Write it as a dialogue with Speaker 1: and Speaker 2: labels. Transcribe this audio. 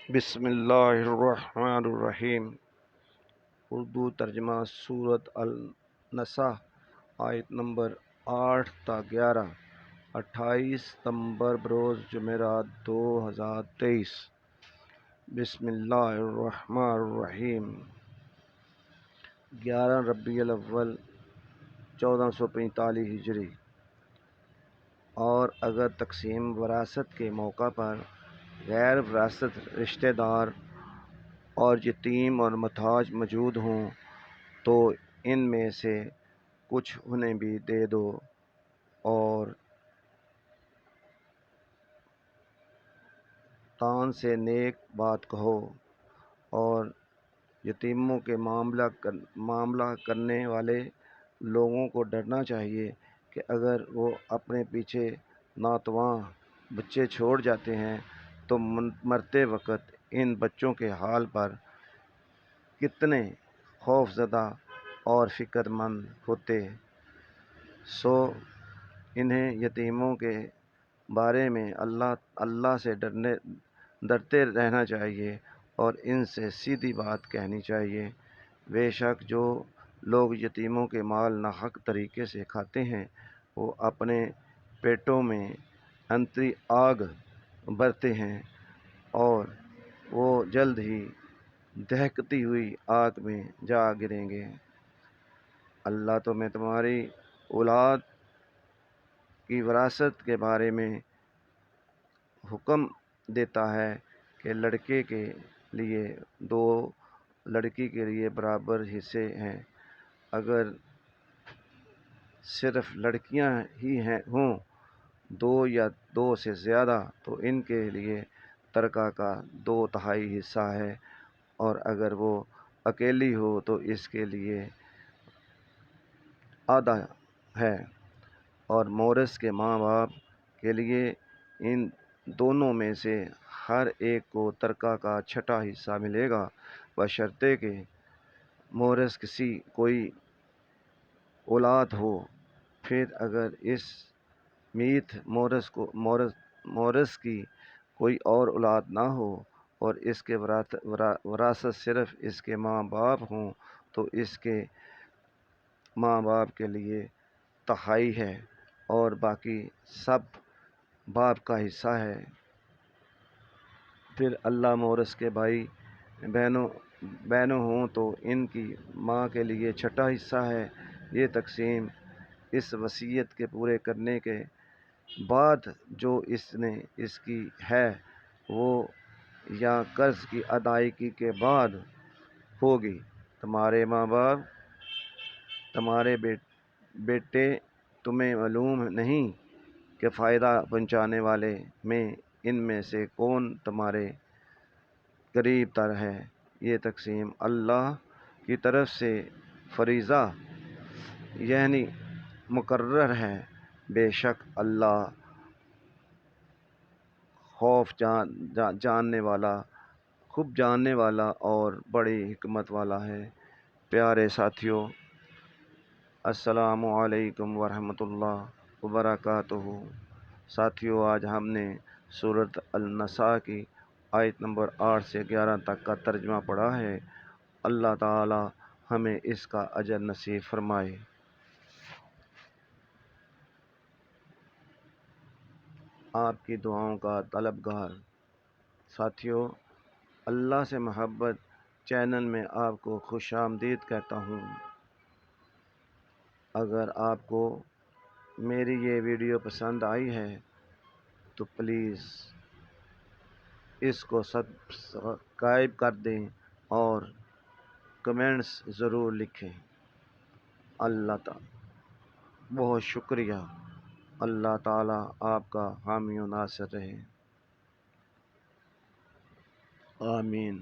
Speaker 1: بسم اللہ الرحمن الرحیم۔ اردو ترجمہ سورۃ النساء آیت نمبر 8 تا 11، 28 ستمبر بروز جمعرات 2023۔ بسم اللہ الرحمن الرحیم۔ 11 ربیع الاول 1445 ہجری۔ اور اگر تقسیم وراثت کے موقع پر غیر وراثت رشتہ دار اور یتیم اور محتاج موجود ہوں تو ان میں سے کچھ انہیں بھی دے دو، اور تان سے نیک بات کہو، اور یتیموں کے معاملہ کرنے والے لوگوں کو ڈرنا چاہیے کہ اگر وہ اپنے پیچھے ناتواں بچے چھوڑ جاتے ہیں تو مرتے وقت ان بچوں کے حال پر کتنے خوف زدہ اور فکر مند ہوتے۔ سو انہیں یتیموں کے بارے میں اللہ سے ڈرتے رہنا چاہیے اور ان سے سیدھی بات کہنی چاہیے۔ بے شک جو لوگ یتیموں کے مال ناحق طریقے سے کھاتے ہیں وہ اپنے پیٹوں میں انتری آگ بھرتے ہیں اور وہ جلد ہی دہکتی ہوئی آگ میں جا گریں گے۔ اللہ تمہیں تمہاری اولاد کی وراثت کے بارے میں حکم دیتا ہے کہ لڑکے کے لیے 2، لڑکی کے لیے برابر حصے ہیں۔ اگر صرف لڑکیاں ہی ہوں 2 یا 2 سے زیادہ تو ان کے لیے ترکہ کا 2/3 حصہ ہے، اور اگر وہ اکیلی ہو تو اس کے لیے آدھا ہے، اور مورث کے ماں باپ کے لیے ان دونوں میں سے ہر ایک کو ترکہ کا 6واں حصہ ملے گا، بشرطے کہ مورث کی کوئی اولاد ہو۔ پھر اگر اس میت مورث کی کوئی اور اولاد نہ ہو اور اس کے وراثت صرف اس کے ماں باپ ہوں تو اس کے ماں باپ کے لیے 1/3 ہے، اور باقی سب باپ کا حصہ ہے۔ پھر اللہ مورث کے بھائی بہنوں ہوں تو ان کی ماں کے لیے 6واں حصہ ہے۔ یہ تقسیم اس وصیت کے پورے کرنے کے بعد جو اس کی ہے وہ یا قرض کی ادائیگی کے بعد ہوگی۔ تمہارے ماں باپ تمہارے بیٹے تمہیں معلوم نہیں کہ فائدہ پہنچانے والے میں ان میں سے کون تمہارے قریب تر ہے۔ یہ تقسیم اللہ کی طرف سے فریضہ یعنی مقرر ہے۔ بے شک اللہ خوب جاننے والا اور بڑی حکمت والا ہے۔ پیارے ساتھیو، السلام علیکم ورحمۃ اللہ وبرکاتہ۔ ساتھیو، آج ہم نے سورۃ النساء کی آیت نمبر 8 سے 11 تک کا ترجمہ پڑھا ہے۔ اللہ تعالی ہمیں اس کا اجر نصیب فرمائے۔ آپ کی دعاؤں کا طلبگار۔ ساتھیو، اللہ سے محبت چینل میں آپ کو خوش آمدید کہتا ہوں۔ اگر آپ کو میری یہ ویڈیو پسند آئی ہے تو پلیز اس کو سبسکرائب کر دیں اور کمنٹس ضرور لکھیں۔ اللہ تعالی بہت شکریہ۔ اللہ تعالی آپ کا حامی و ناصر رہے۔ آمین۔